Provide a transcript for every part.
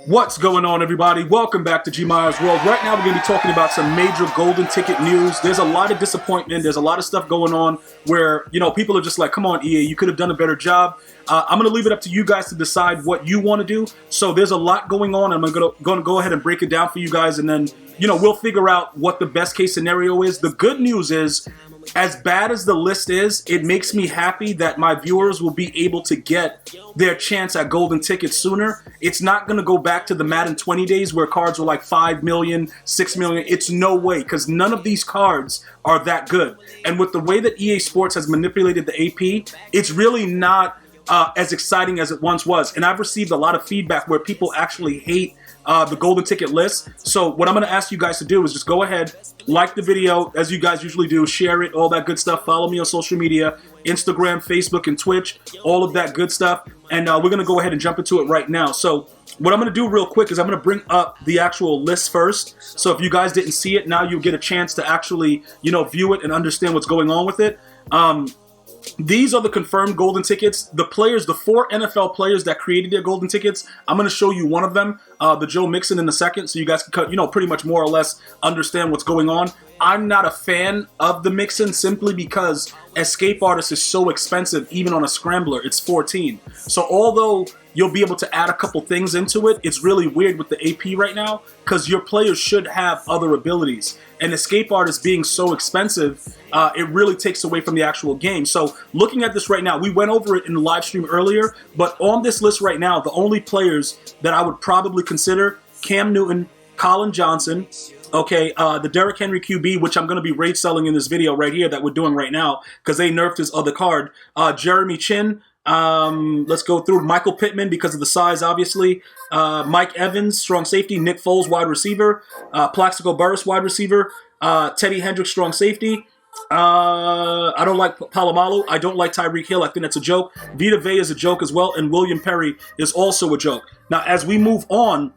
What's going on, everybody? Welcome back to GmiasWorld. Right now, we're going to be talking about some major golden ticket news. There's a lot of disappointment. There's a lot of stuff going on where, people are just like, come on, EA, you could have done a better job. I'm going to leave it up to you guys to decide what you want to do. So there's a lot going on. I'm going to go ahead and break it down for you guys, and then, we'll figure out what the best case scenario is. The good news is, as bad as the list is, it makes me happy that my viewers will be able to get their chance at golden tickets sooner. It's not going to go back to the Madden 20 days where cards were like 5 million, 6 million. It's no way, because none of these cards are that good. And with the way that EA Sports has manipulated the AP, it's really not as exciting as it once was. And I've received a lot of feedback where people actually hate the golden ticket list. So what I'm going to ask you guys to do is just go ahead, like the video as you guys usually do, share it, all that good stuff. Follow me on social media, Instagram, Facebook, and Twitch, all of that good stuff. And we're going to go ahead and jump into it right now. So what I'm going to do real quick is I'm going to bring up the actual list first. So if you guys didn't see it, now you get a chance to actually, view it and understand what's going on with it. These are the confirmed golden tickets. The players, the 4 NFL players that created their golden tickets, I'm going to show you one of them, the Joe Mixon, in a second, so you guys can, pretty much more or less understand what's going on. I'm not a fan of the Mixon simply because Escape Artist is so expensive, even on a Scrambler. It's 14. So although you'll be able to add a couple things into it, it's really weird with the AP right now because your players should have other abilities. And Escape Artist being so expensive, it really takes away from the actual game. So looking at this right now, we went over it in the live stream earlier, but on this list right now, the only players that I would probably consider: Cam Newton, Colin Johnson, okay, the Derrick Henry QB, which I'm going to be rate selling in this video right here that we're doing right now because they nerfed his other card. Jeremy Chin, let's go through Michael Pittman because of the size, obviously. Mike Evans, strong safety. Nick Foles, wide receiver. Plaxico Burress, wide receiver. Teddy Hendricks, strong safety. I don't like Palomalu. I don't like Tyreek Hill. I think that's a joke. Vita Vea is a joke as well, and William Perry is also a joke. Now, as we move on,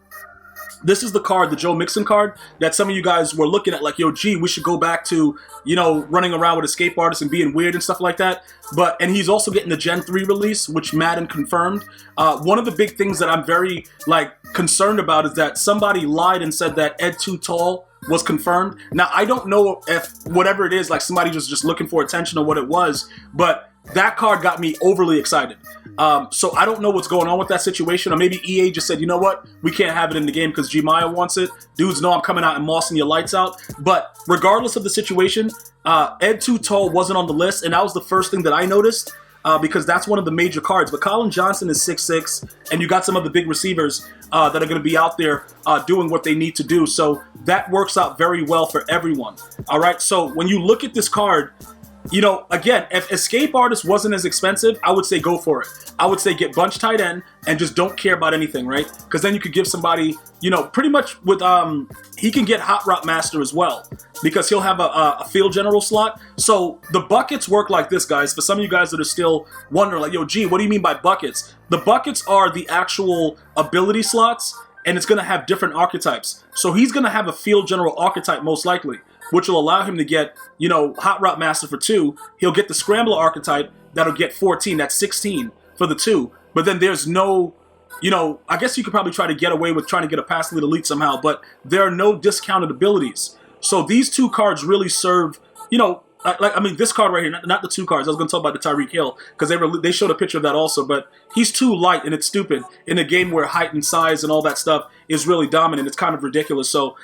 this is the card, the Joe Mixon card, that some of you guys were looking at like, yo, gee, we should go back to, running around with Escape Artists and being weird and stuff like that. And he's also getting the Gen 3 release, which Madden confirmed. One of the big things that I'm very, concerned about is that somebody lied and said that Ed Too Tall was confirmed. Now, I don't know if whatever it is, somebody was just looking for attention or what it was, but that card got me overly excited. So I don't know what's going on with that situation, or maybe EA just said, you know what, we can't have it in the game because Gmia wants it. Dudes know I'm coming out and mossing your lights out. But regardless of the situation, Ed Too Tall wasn't on the list, and that was the first thing that I noticed because that's one of the major cards. But Colin Johnson is 6'6", and you got some of the big receivers that are going to be out there doing what they need to do. So that works out very well for everyone. All right, so when you look at this card, again, if Escape Artist wasn't as expensive, I would say go for it. I would say get bunch tight end and just don't care about anything, right? Because then you could give somebody, pretty much with, he can get Hot Route Master as well because he'll have a field general slot. So the buckets work like this, guys. For some of you guys that are still wondering, like, yo, gee, what do you mean by buckets? The buckets are the actual ability slots, and it's going to have different archetypes. So he's going to have a field general archetype most likely, which will allow him to get, Hot Route Master for 2. He'll get the Scrambler archetype that'll get 14. That's 16 for the 2. But then there's no, I guess you could probably try to get away with trying to get a Pass Elite somehow, but there are no discounted abilities. So these 2 cards really serve, this card right here, not the 2 cards. I was going to talk about the Tyreek Hill because they showed a picture of that also, but he's too light and it's stupid in a game where height and size and all that stuff is really dominant. It's kind of ridiculous. So,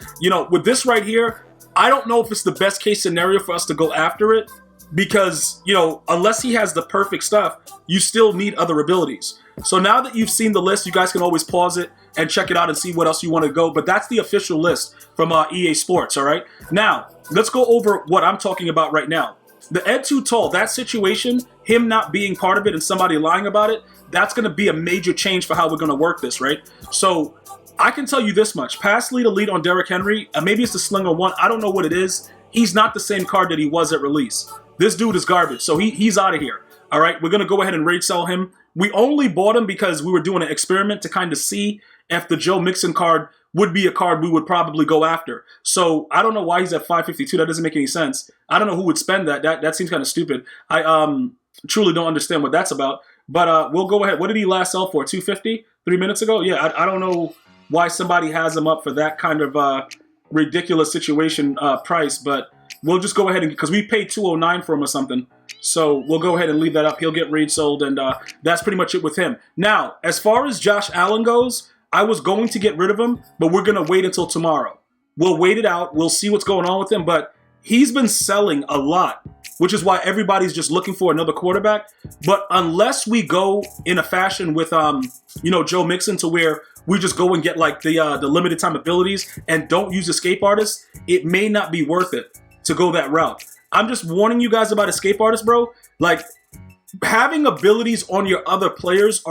with this right here, I don't know if it's the best case scenario for us to go after it because, unless he has the perfect stuff, you still need other abilities. So now that you've seen the list, you guys can always pause it and check it out and see what else you want to go. But that's the official list from EA Sports, all right? Now, let's go over what I'm talking about right now. The Ed Too Tall, that situation, him not being part of it and somebody lying about it, that's going to be a major change for how we're going to work this, right? So I can tell you this much. Pass Elite on Derrick Henry, maybe it's the Slinger 1. I don't know what it is. He's not the same card that he was at release. This dude is garbage, so he's out of here. All right, we're going to go ahead and rate sell him. We only bought him because we were doing an experiment to kind of see if the Joe Mixon card would be a card we would probably go after. So I don't know why he's at 552. That doesn't make any sense. I don't know who would spend that. That seems kind of stupid. I truly don't understand what that's about. But we'll go ahead. What did he last sell for? 250? 3 minutes ago? Yeah, I don't know why somebody has him up for that kind of ridiculous situation price, but we'll just go ahead and, because we paid $209 for him or something, so we'll go ahead and leave that up. He'll get resold, and that's pretty much it with him. Now, as far as Josh Allen goes, I was going to get rid of him, but we're going to wait until tomorrow. We'll wait it out. We'll see what's going on with him, but he's been selling a lot, which is why everybody's just looking for another quarterback. But unless we go in a fashion with, Joe Mixon, to where we just go and get like the limited time abilities and don't use escape artists, it may not be worth it to go that route. I'm just warning you guys about escape artists, bro. Like, having abilities on your other players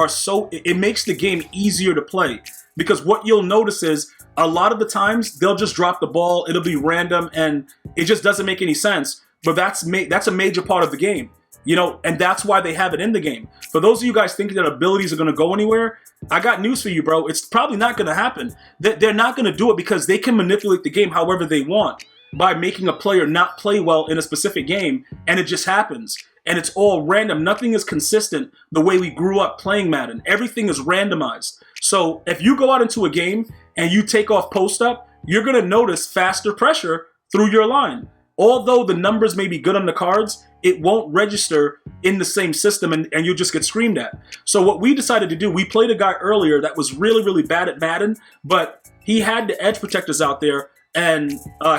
it makes the game easier to play, because what you'll notice is a lot of the times they'll just drop the ball, it'll be random, and it just doesn't make any sense. But that's a major part of the game, and that's why they have it in the game. For those of you guys thinking that abilities are going to go anywhere, I got news for you, bro. It's probably not going to happen. They're not going to do it because they can manipulate the game however they want by making a player not play well in a specific game, and it just happens. And it's all random. Nothing is consistent the way we grew up playing Madden. Everything is randomized. So if you go out into a game and you take off post-up, you're going to notice faster pressure through your line. Although the numbers may be good on the cards, it won't register in the same system, and you'll just get screamed at. So what we decided to do, we played a guy earlier that was really, really bad at Madden, but he had the edge protectors out there, and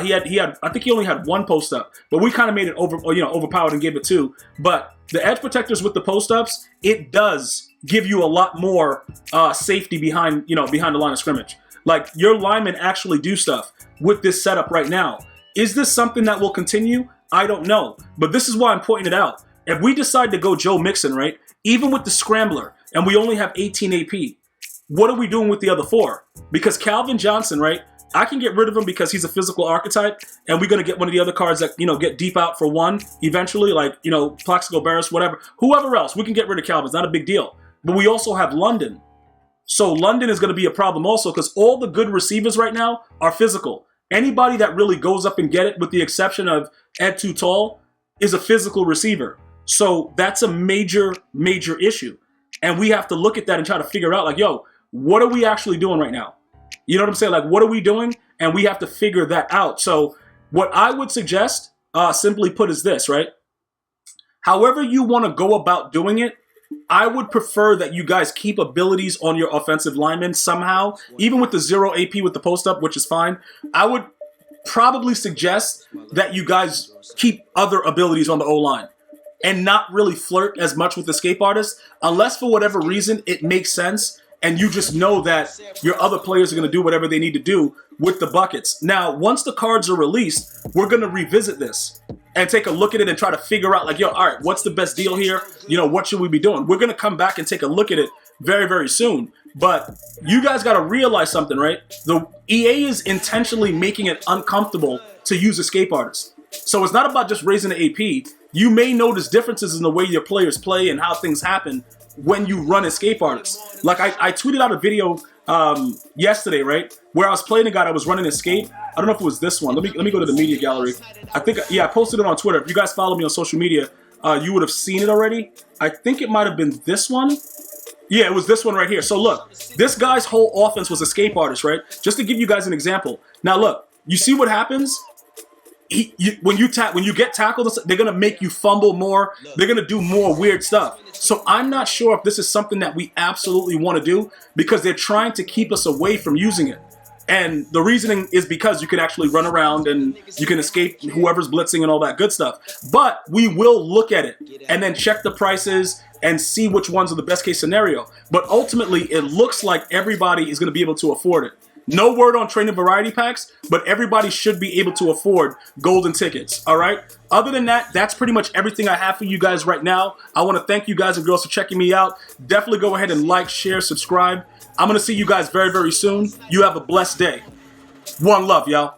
he had I think he only had one post up, but we kind of made it overpowered and gave it two. But the edge protectors with the post ups, it does give you a lot more safety behind the line of scrimmage. Like, your linemen actually do stuff with this setup right now. Is this something that will continue? I don't know, but this is why I'm pointing it out. If we decide to go Joe Mixon, right, even with the scrambler, and we only have 18 AP, what are we doing with the other 4? Because Calvin Johnson, right, I can get rid of him because he's a physical archetype, and we're going to get one of the other cards that, get deep out for 1 eventually, like, Plaxico Barris, whatever. Whoever else, we can get rid of Calvin. It's not a big deal. But we also have London. So London is going to be a problem also, because all the good receivers right now are physical. Anybody that really goes up and get it, with the exception of Ed Too Tall, is a physical receiver. So that's a major, major issue. And we have to look at that and try to figure out, like, yo, what are we actually doing right now? You know what I'm saying? Like, what are we doing? And we have to figure that out. So what I would suggest, simply put, is this, right? However you want to go about doing it, I would prefer that you guys keep abilities on your offensive linemen somehow, even with the 0 AP with the post-up, which is fine. I would probably suggest that you guys keep other abilities on the O-line and not really flirt as much with escape artists, unless for whatever reason it makes sense and you just know that your other players are going to do whatever they need to do with the buckets. Now, once the cards are released, we're going to revisit this and take a look at it and try to figure out, like, yo, all right, what's the best deal here? What should we be doing? We're going to come back and take a look at it very, very soon. But you guys got to realize something, right? The EA is intentionally making it uncomfortable to use escape artists. So it's not about just raising the AP. You may notice differences in the way your players play and how things happen when you run escape artists. Like, I tweeted out a video yesterday, right, where I was playing a guy that was running escape. I don't know if it was this one. Let me go to the media gallery. I think, yeah, I posted it on Twitter. If you guys follow me on social media, you would have seen it already. I think it might have been this one. Yeah, it was this one right here. So look, this guy's whole offense was escape artists, right? Just to give you guys an example. Now look, you see what happens? When you get tackled, they're going to make you fumble more. They're going to do more weird stuff. So I'm not sure if this is something that we absolutely want to do, because they're trying to keep us away from using it. And the reasoning is because you can actually run around and you can escape whoever's blitzing and all that good stuff. But we will look at it and then check the prices and see which ones are the best case scenario. But ultimately, it looks like everybody is going to be able to afford it. No word on training variety packs, but everybody should be able to afford golden tickets, all right? Other than that, that's pretty much everything I have for you guys right now. I want to thank you guys and girls for checking me out. Definitely go ahead and like, share, subscribe. I'm going to see you guys very, very soon. You have a blessed day. One love, y'all.